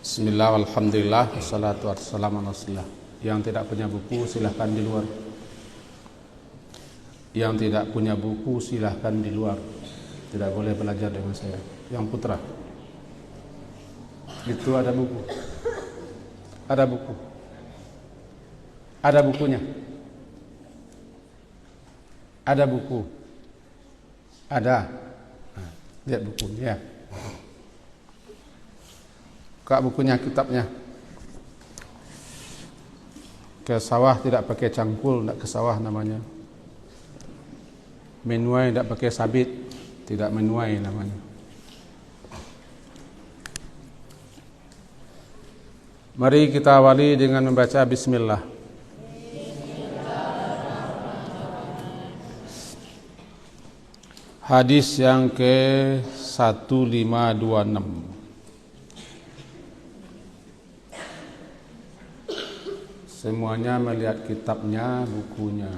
Bismillah, alhamdulillah, wassalatu wassalamu ala rasulillah. Yang tidak punya buku silahkan di luar. Yang tidak punya buku silahkan di luar. Tidak boleh belajar dengan saya. Yang putra, itu ada buku. Ada buku. Ada bukunya. Ada buku. Ada. Nah, lihat bukunya ya. Buka bukunya, kitabnya. Ke sawah tidak pakai cangkul, tidak ke sawah namanya. Menuai tidak pakai sabit, tidak menuai namanya. Mari kita awali dengan membaca bismillah. Hadis yang ke-1526. Semuanya melihat kitabnya, bukunya.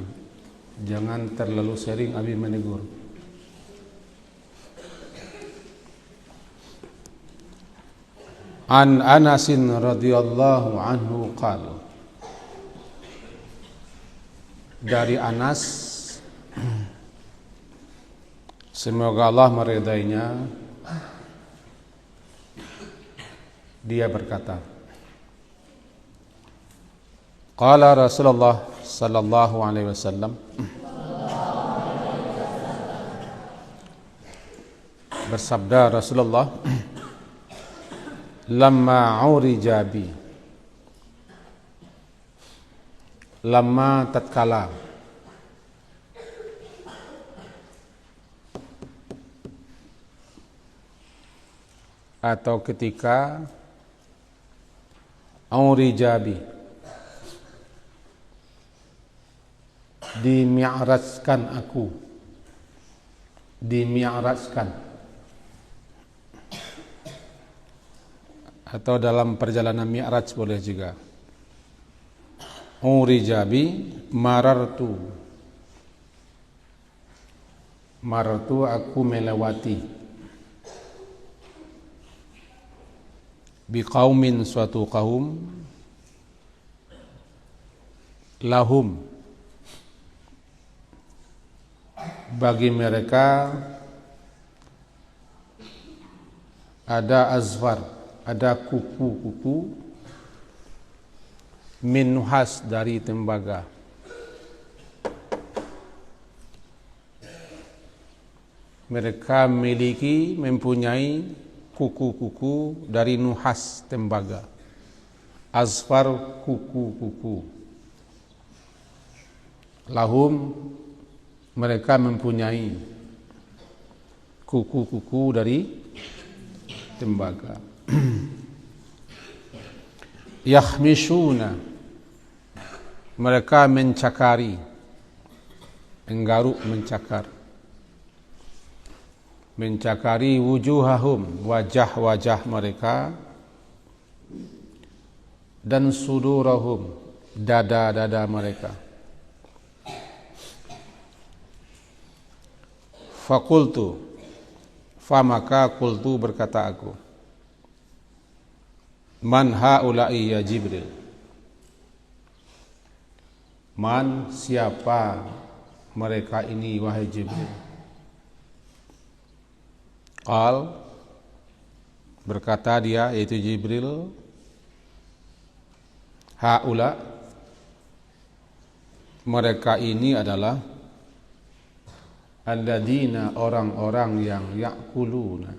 Jangan terlalu sering Abi menegur. An Anasin radhiyallahu anhu qala. Dari Anas, semoga Allah meridainya, dia berkata, qala Rasulullah sallallahu alaihi wasallam, bersabda Rasulullah, lamma urija bi, lamma tatkala, atau ketika, urija bi, dimi'rajkan aku, dimi'rajkan, atau dalam perjalanan mi'raj boleh juga. Urijabi, marartu, marartu aku melewati, biqaumin suatu kaum, lahum, bagi mereka ada azfar, ada kuku-kuku, min nuhas, dari tembaga. Mereka mempunyai kuku-kuku dari nuhas, tembaga. Azfar, kuku-kuku. Lahum, mereka mempunyai kuku-kuku dari tembaga. Yakhmishuna, mereka mencakari, menggaruk, mencakar, mencakari wujuhahum, wajah-wajah mereka, dan sudurahum, dada-dada mereka. Fakultu, famaka kultu, berkata aku, man haula'i ya Jibril, man, siapa mereka ini wahai Jibril. Qal, berkata dia, yaitu Jibril, haula, mereka ini adalah alladzina, orang-orang yang ya'kuluna,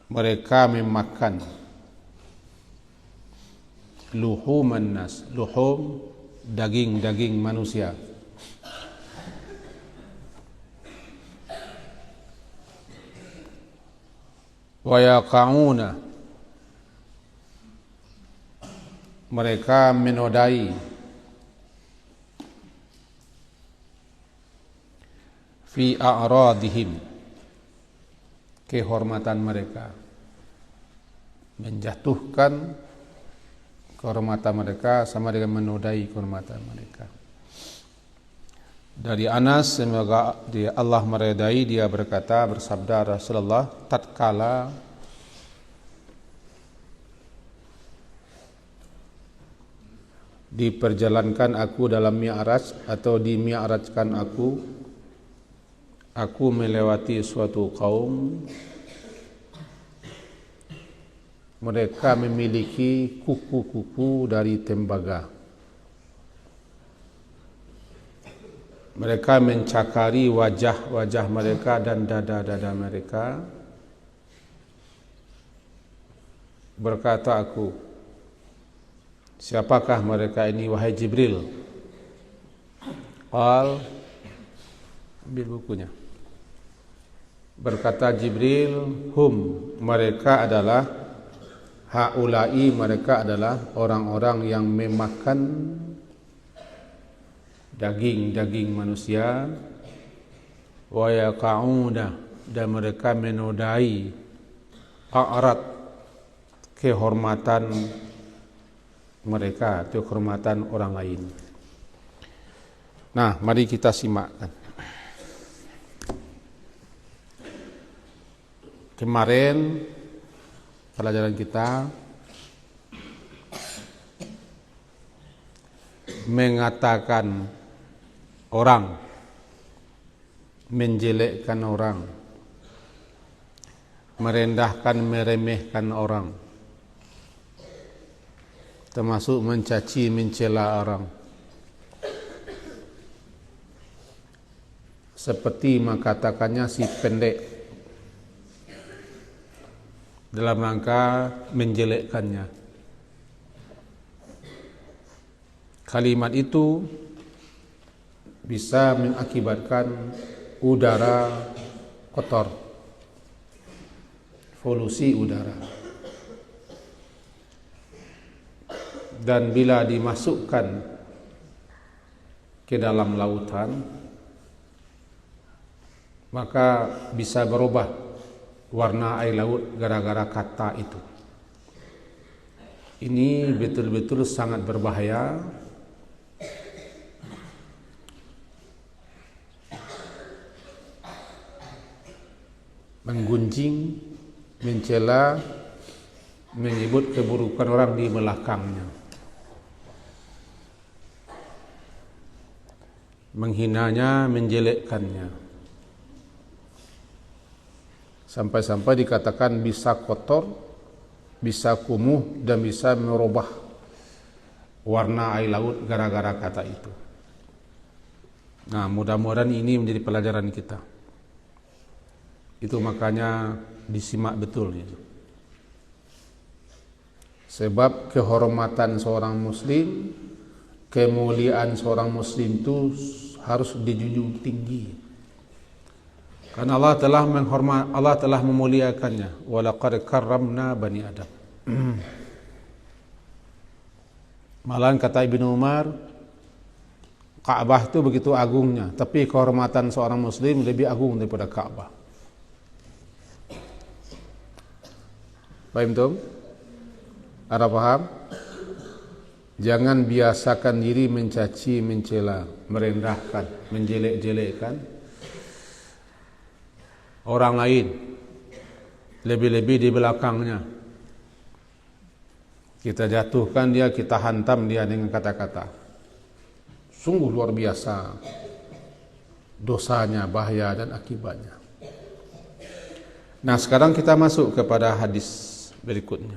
mereka memakan, luhuman nas, luhum, daging-daging manusia, wa yaqauna, mereka menodai, fi a'radihim, kehormatan mereka, menjatuhkan kehormatan mereka sama dengan menodai kehormatan mereka. Dari Anas, semoga Allah meridai, dia berkata, bersabda Rasulullah, tatkala diperjalankan aku dalam mi'raj atau dimi'rajkan aku melewati suatu kaum, mereka memiliki kuku-kuku dari tembaga. Mereka mencakari wajah-wajah mereka dan dada-dada mereka. Berkata aku, siapakah mereka ini wahai Jibril? Qal, ambil bukunya. Berkata Jibril, mereka adalah haulai, mereka adalah orang-orang yang memakan daging-daging manusia, wa yaqauna, dan mereka menodai a'rad, kehormatan mereka, kehormatan orang lain. Nah, mari kita simakkan. Kemarin pelajaran kita mengatakan orang, menjelekkan orang, merendahkan, meremehkan orang, termasuk mencaci, mencela orang, seperti mengatakannya si pendek, dalam rangka menjelekkannya. Kalimat itu bisa mengakibatkan udara kotor, polusi udara. Dan bila dimasukkan ke dalam lautan, maka bisa berubah warna air laut gara-gara kata itu. Ini betul-betul sangat berbahaya. Menggunjing, mencela, menyebut keburukan orang di belakangnya, menghinanya, menjelekkannya, sampai-sampai dikatakan bisa kotor, bisa kumuh, dan bisa merubah warna air laut gara-gara kata itu. Nah, mudah-mudahan ini menjadi pelajaran kita. Itu makanya disimak betul itu. Sebab kehormatan seorang muslim, kemuliaan seorang muslim itu harus dijunjung tinggi. Karena Allah telah memuliakannya. Walaqad karramna bani Adam. Malahan kata Ibnu Umar, Ka'bah itu begitu agungnya, tapi kehormatan seorang muslim lebih agung daripada Ka'bah. Paham tuh? Ada paham? Jangan biasakan diri mencaci, mencela, merendahkan, menjelek-jelekkan orang lain, lebih-lebih di belakangnya. Kita jatuhkan dia, kita hantam dia dengan kata-kata. Sungguh luar biasa dosanya, bahaya dan akibatnya. Nah, sekarang kita masuk kepada hadis berikutnya.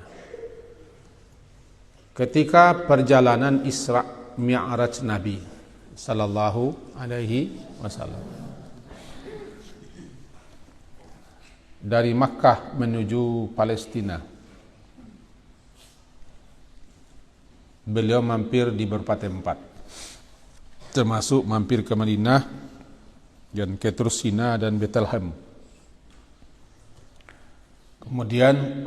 Ketika perjalanan Isra Mi'raj Nabi sallallahu alaihi wasallam dari Makkah menuju Palestina, beliau mampir di beberapa tempat, termasuk mampir ke Madinah dan ke Tursina dan Bethlehem. Kemudian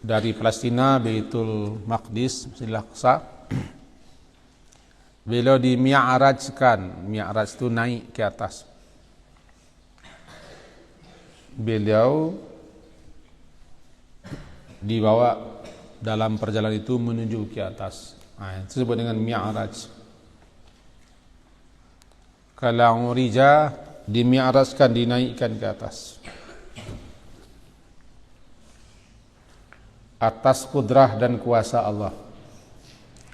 dari Palestina, Baitul Maqdis, Masjidil Aqsa, beliau dimi'rajkan. Mi'raj itu naik ke atas. Beliau dibawa dalam perjalanan itu menuju ke atas. Itu disebut dengan mi'raj. Kalau urija, dimi'rajkan, dinaikkan ke atas. Atas kudrah dan kuasa Allah.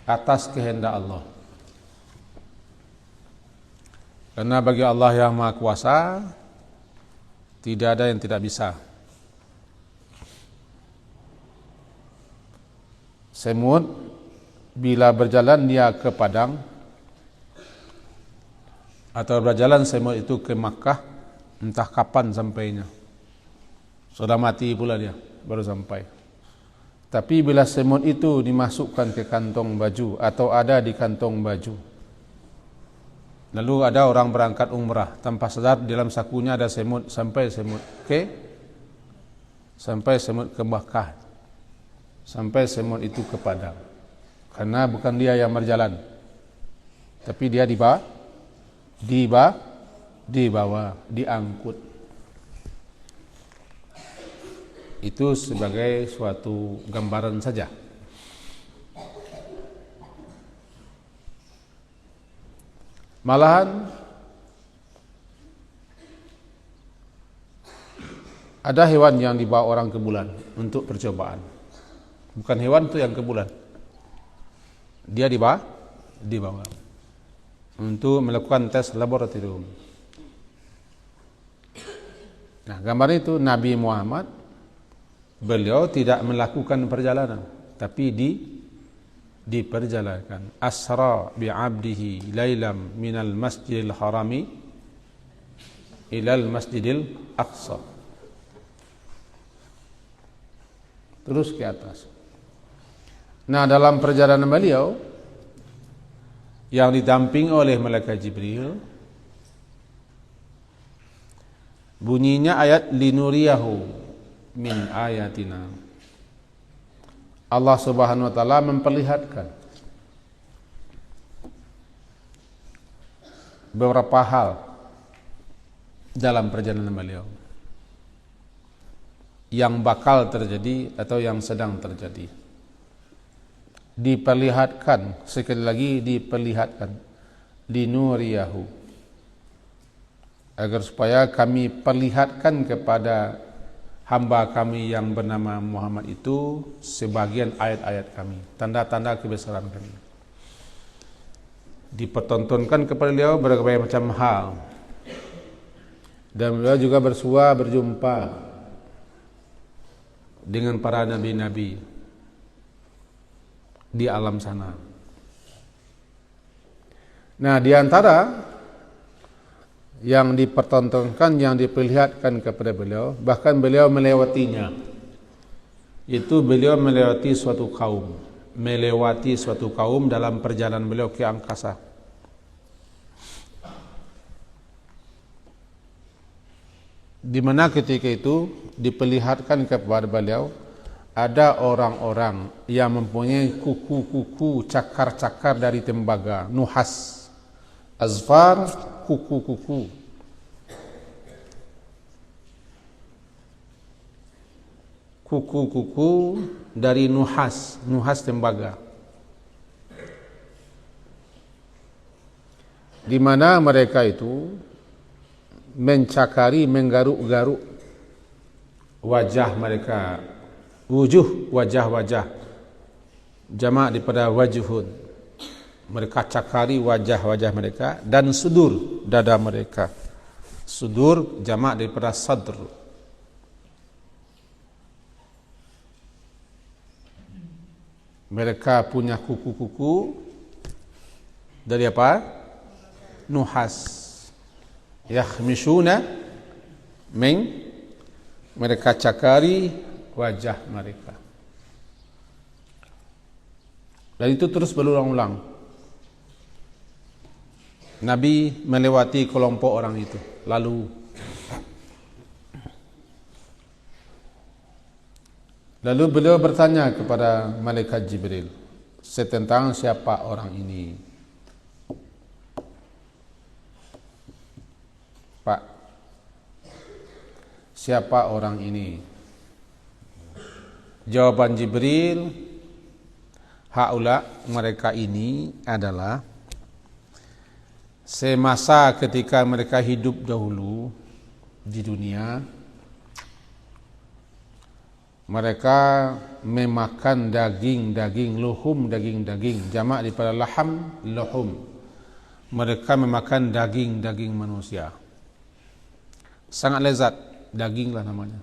atas kehendak Allah. Karena bagi Allah yang Maha Kuasa tidak ada yang tidak bisa. Semut bila berjalan dia ke padang, atau berjalan semut itu ke Makkah, entah kapan sampainya. Sudah mati pula dia baru sampai. Tapi bila semut itu dimasukkan ke kantong baju atau ada di kantong baju, lalu ada orang berangkat umrah tanpa sadar dalam sakunya ada semut, sampai semut ke Makkah, sampai semut itu ke padang. Karena bukan dia yang berjalan, tapi dia dibawa, diangkut. Itu sebagai suatu gambaran saja. Malahan ada hewan yang dibawa orang ke bulan untuk percobaan. Bukan hewan itu yang ke bulan, dia dibawa untuk melakukan tes laboratorium. Nah, gambar itu Nabi Muhammad, beliau tidak melakukan perjalanan, tapi diperjalankan. Asra bi'abdihi lailam minal masjidil harami ilal masjidil aqsa. Terus ke atas. Nah, dalam perjalanan beliau yang didampingi oleh malaikat Jibril, bunyinya ayat linuriyahu min ayatina. Allah Subhanahu wa taala memperlihatkan beberapa hal dalam perjalanan beliau yang bakal terjadi atau yang sedang terjadi. Diperlihatkan, sekali lagi diperlihatkan, linuriyahu, agar supaya kami perlihatkan kepada hamba kami yang bernama Muhammad itu sebagian ayat-ayat kami, tanda-tanda kebesaran kami. Dipertontonkan kepada beliau berbagai macam hal, dan beliau juga bersua berjumpa dengan para nabi-nabi di alam sana. Nah, di antara yang dipertontonkan, yang diperlihatkan kepada beliau, bahkan beliau melewatinya, itu beliau melewati suatu kaum dalam perjalanan beliau ke angkasa. Di mana ketika itu diperlihatkan kepada beliau ada orang-orang yang mempunyai kuku-kuku, cakar-cakar dari tembaga, nuhas, azfar, kuku-kuku. Kuku-kuku dari nuhas tembaga. Di mana mereka itu mencakari, menggaruk-garuk wajah mereka, wajah-wajah, jamak daripada wajhun. Mereka cakari wajah-wajah mereka dan sudur, dada mereka. Sudur jamak daripada sadr. Mereka punya kuku-kuku dari apa? Nuhas. Yakhmishuna mereka cakari wajah mereka. Dan itu terus berulang-ulang. Nabi melewati kelompok orang itu. Lalu beliau bertanya kepada malaikat Jibril tentang siapa orang ini. Pak, siapa orang ini? Jawaban Jibril, haula, mereka ini adalah semasa ketika mereka hidup dahulu di dunia, Mereka memakan daging-daging, luhum daging-daging, jamak daripada laham, luhum. Mereka memakan daging-daging manusia. Sangat lezat, daging lah namanya.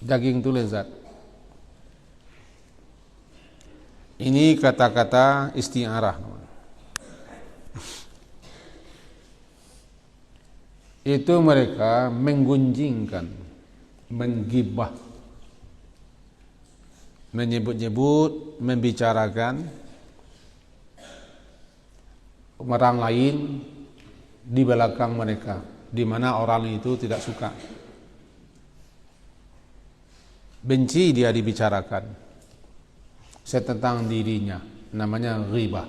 Daging itu lezat. Ini kata-kata isti'arah. Itu mereka menggunjingkan, menggibah, menyebut-nyebut, membicarakan orang lain di belakang mereka, di mana orang itu tidak suka. Benci dia dibicarakan tentang dirinya, namanya ghibah.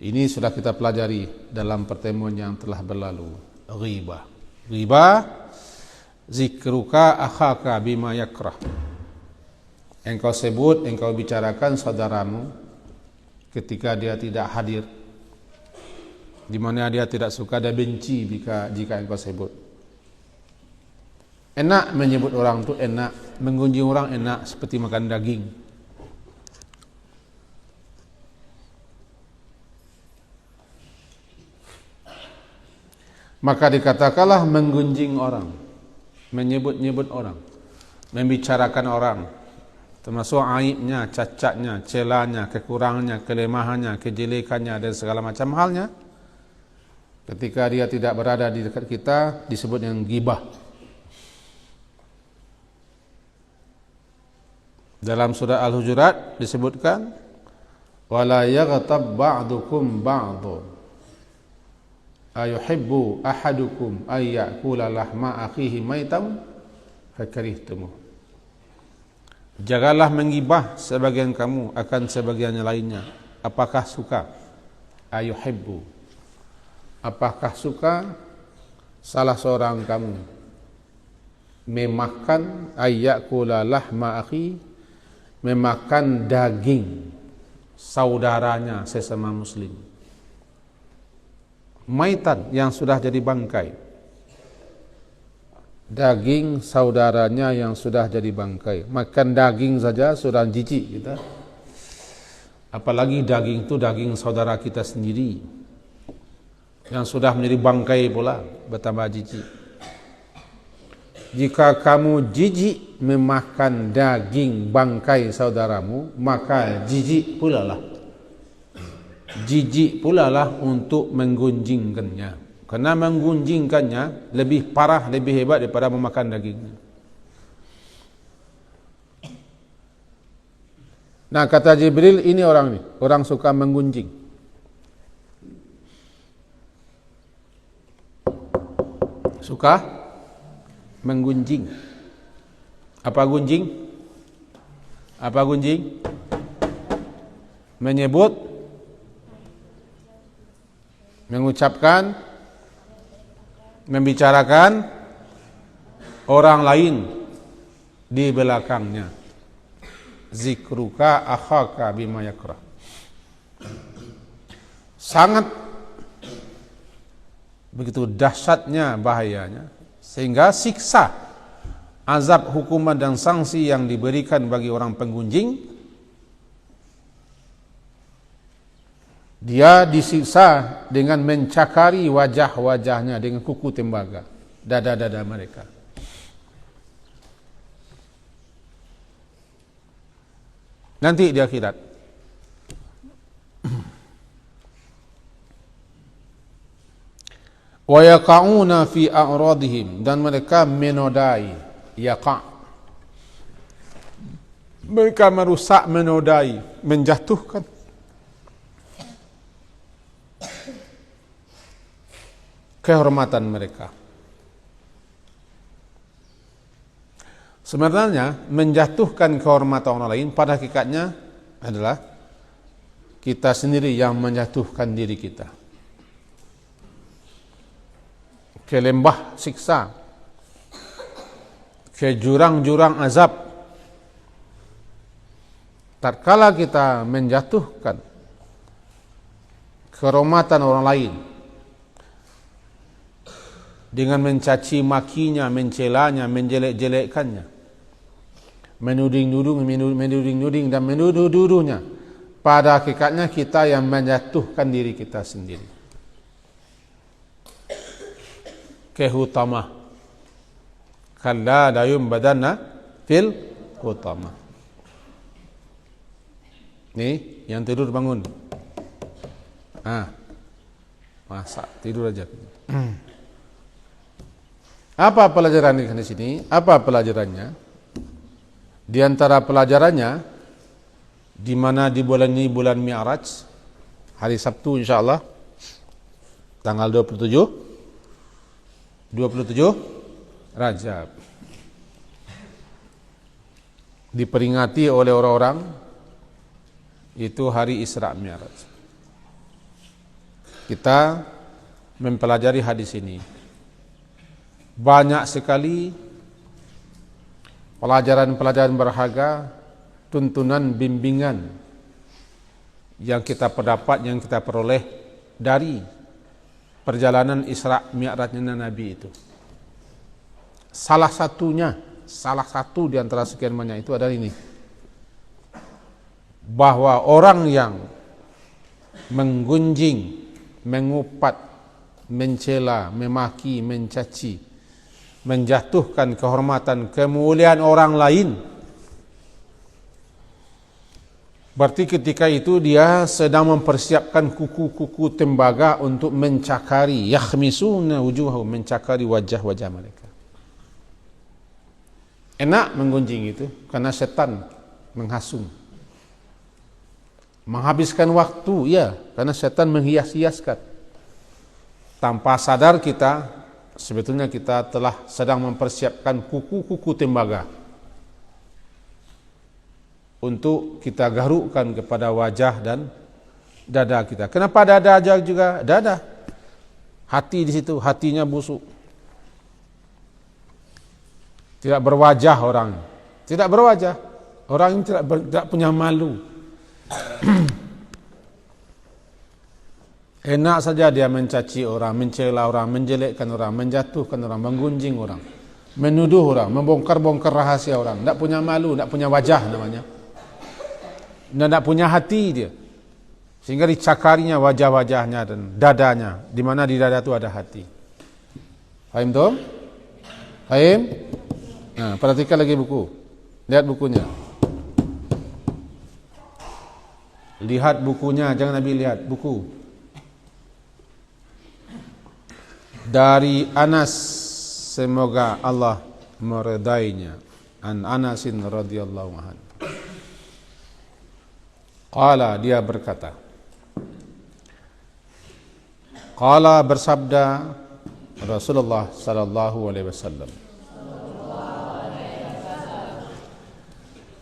Ini sudah kita pelajari dalam pertemuan yang telah berlalu. Ghibah. Ghibah, zikruka akhaka bima yakrah. Engkau sebut, engkau bicarakan saudaramu ketika dia tidak hadir, di mana dia tidak suka, dia benci jika engkau sebut. Enak menyebut orang itu, enak menggunjing orang, enak seperti makan daging. Maka dikatakanlah menggunjing orang, menyebut-nyebut orang, membicarakan orang, termasuk aibnya, cacatnya, celanya, kekurangannya, kelemahannya, kejelekannya dan segala macam halnya. Ketika dia tidak berada di dekat kita, disebut dengan ghibah. Dalam surah Al-Hujurat disebutkan, wala yaghtab ba'dukum ba'dhu ayuhibbu ahadukum ay ya'kula lahma akhihi maitan fakarihtumuh. Janganlah menggibah sebagian kamu akan sebagian lainnya. Apakah suka? Ayuhibbu. Apakah suka salah seorang kamu memakan ay ya'kula lahma akhi, memakan daging saudaranya sesama muslim, maitan yang sudah jadi bangkai, daging saudaranya yang sudah jadi bangkai. Makan daging saja sudah jijik kita, apalagi daging itu daging saudara kita sendiri yang sudah menjadi bangkai pula, bertambah jijik. Jika kamu jijik memakan daging bangkai saudaramu, maka jijik pula lah untuk menggunjingkannya. Karena menggunjingkannya lebih parah, lebih hebat daripada memakan dagingnya. Nah, kata Jibril, ini orang suka menggunjing. Suka menggunjing. Apa gunjing? Apa gunjing? Menyebut, mengucapkan, membicarakan orang lain di belakangnya. Zikruka akhaka bima yakrah. Sangat begitu dahsyatnya, bahayanya, sehingga siksa, azab, hukuman dan sanksi yang diberikan bagi orang penggunjing, dia disiksa dengan mencakari wajah-wajahnya dengan kuku tembaga, dada-dada mereka. Nanti di akhirat. Wa yaqa'una fi a'radihim, dan mereka menodai, yaqa', mereka merusak, menodai, menjatuhkan kehormatan mereka. Sebenarnya menjatuhkan kehormatan orang lain pada hakikatnya adalah kita sendiri yang menjatuhkan diri kita ke lembah siksa, ke jurang-jurang azab. Tatkala kita menjatuhkan kehormatan orang lain dengan mencaci makinya, mencelanya, menjelek-jelekkannya, menuding dan menuduh-nuduhnya. Pada hakikatnya kita yang menjatuhkan diri kita sendiri. Kehutama. Kalla la yumbadana fil hutama. Nih, yang tidur bangun. Masa tidur aja. Apa pelajaran di sini? Apa pelajarannya? Di antara pelajarannya, di mana di bulan ini bulan Mi'raj, hari Sabtu insyaallah, tanggal 27 Rajab, diperingati oleh orang-orang itu hari Isra Mi'raj. Kita mempelajari hadis ini. Banyak sekali pelajaran-pelajaran berharga, tuntunan, bimbingan yang kita perdapat, yang kita peroleh dari perjalanan Isra Mi'rajnya Nabi itu. Salah satu di antara sekian banyak itu adalah ini, bahwa orang yang menggunjing, mengupat, mencela, memaki, mencaci, menjatuhkan kehormatan, kemuliaan orang lain, berarti ketika itu dia sedang mempersiapkan kuku-kuku tembaga untuk mencakari, yakhmisuna wujuhahum, mencakari wajah-wajah mereka. Enak menggunjing itu karena setan menghasung. Menghabiskan waktu, ya, karena setan menghias-hiaskan. Tanpa sadar kita, sebetulnya kita telah sedang mempersiapkan kuku-kuku tembaga untuk kita garukkan kepada wajah dan dada kita. Kenapa dada aja juga? Dada. Hati di situ, hatinya busuk. Tidak berwajah orang. Tidak berwajah. Orang ini tidak punya malu. Enak saja dia mencaci orang, mencela orang, menjelekkan orang, menjatuhkan orang, menggunjing orang, menuduh orang, membongkar-bongkar rahasia orang. Tidak punya malu, tidak punya wajah namanya. Dan tidak punya hati dia. Sehingga dicakarinya wajah-wajahnya dan dadanya, di mana di dada itu ada hati. Faham tu? Faham? Nah, perhatikan lagi buku. Lihat bukunya. Lihat bukunya, jangan Nabi lihat buku. Dari Anas, semoga Allah meridainya. An Anasin radhiyallahu anhu. Qala, dia berkata. Qala, bersabda Rasulullah sallallahu alaihi wasallam.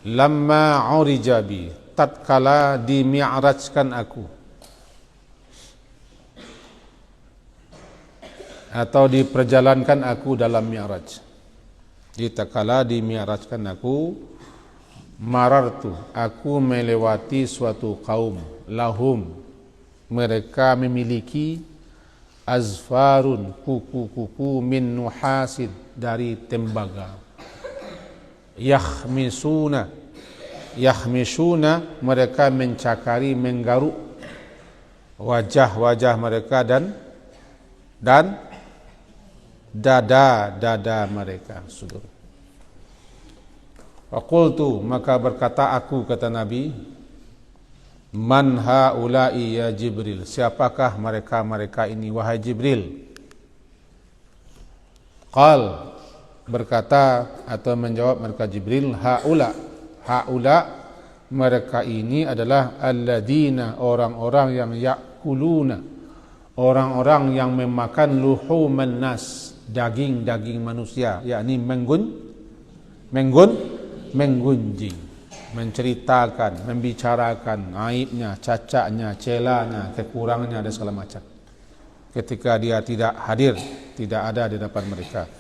Lamma urija bi, tatkala dimi'rajkan aku, atau diperjalankan aku dalam mi'raj. Tatkala dimi'rajkan aku, marartu, aku melewati suatu kaum, lahum, mereka memiliki azfarun, kuku-kuku min nuhasin, dari tembaga. Yakhmisuna, mereka mencakari, menggaruk wajah-wajah mereka dan dada mereka. Saudara. Faqultu, maka berkata aku, kata Nabi, man haula'i ya Jibril, siapakah mereka ini wahai Jibril? Qal, berkata atau menjawab mereka Jibril, haula, mereka ini adalah alladzina, orang-orang yang yakuluna, orang-orang yang memakan luhuman nas, daging-daging manusia, yakni menggunjing, menceritakan, membicarakan aibnya, cacatnya, celanya, kekurangannya dan segala macam. Ketika dia tidak hadir, tidak ada di depan mereka,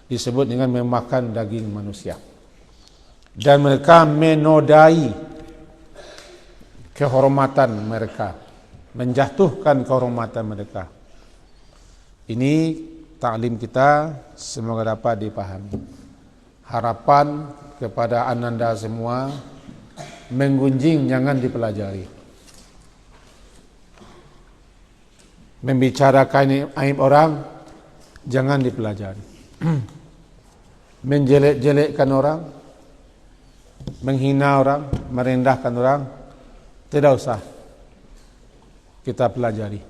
disebut dengan memakan daging manusia. Dan mereka menodai kehormatan mereka, menjatuhkan kehormatan mereka. Ini taklim kita semoga dapat dipahami. Harapan kepada ananda semua, menggunjing jangan dipelajari. Membicarakan aib orang jangan dipelajari. Menjelek-jelekkan orang, menghina orang, merendahkan orang, tidak usah kita pelajari.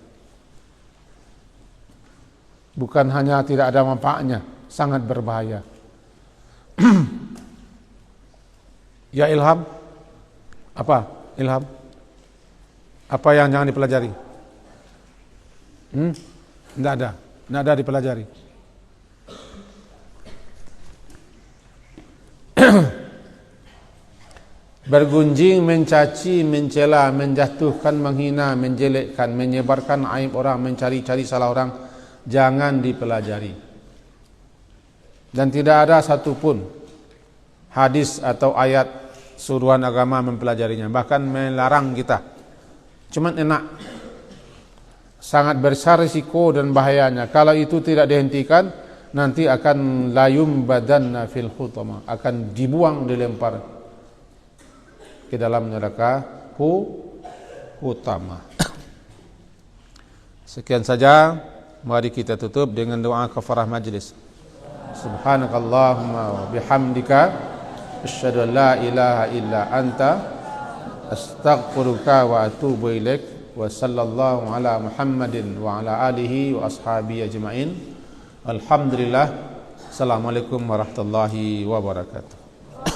Bukan hanya tidak ada manfaatnya, sangat berbahaya. Ya Ilham, apa Ilham? Apa yang jangan dipelajari? Tidak ada dipelajari. Bergunjing, mencaci, mencela, menjatuhkan, menghina, menjelekkan, menyebarkan aib orang, mencari-cari salah orang, jangan dipelajari. Dan tidak ada satupun hadis atau ayat suruhan agama mempelajarinya, bahkan melarang kita. Cuman enak. Sangat besar risiko dan bahayanya. Kalau itu tidak dihentikan, nanti akan layum badanna fil khutama, akan dibuang, dilempar ke dalam neraka utama. Sekian saja. Mari kita tutup dengan doa kafarah majlis. Subhanakallahumma wa bihamdika asyhadu an la ilaha illa anta astaghfiruka wa atubu ilaik. Wa sallallahu ala Muhammadin wa ala alihi wa ashabihi ajma'in. Alhamdulillah. Assalamualaikum warahmatullahi wabarakatuh.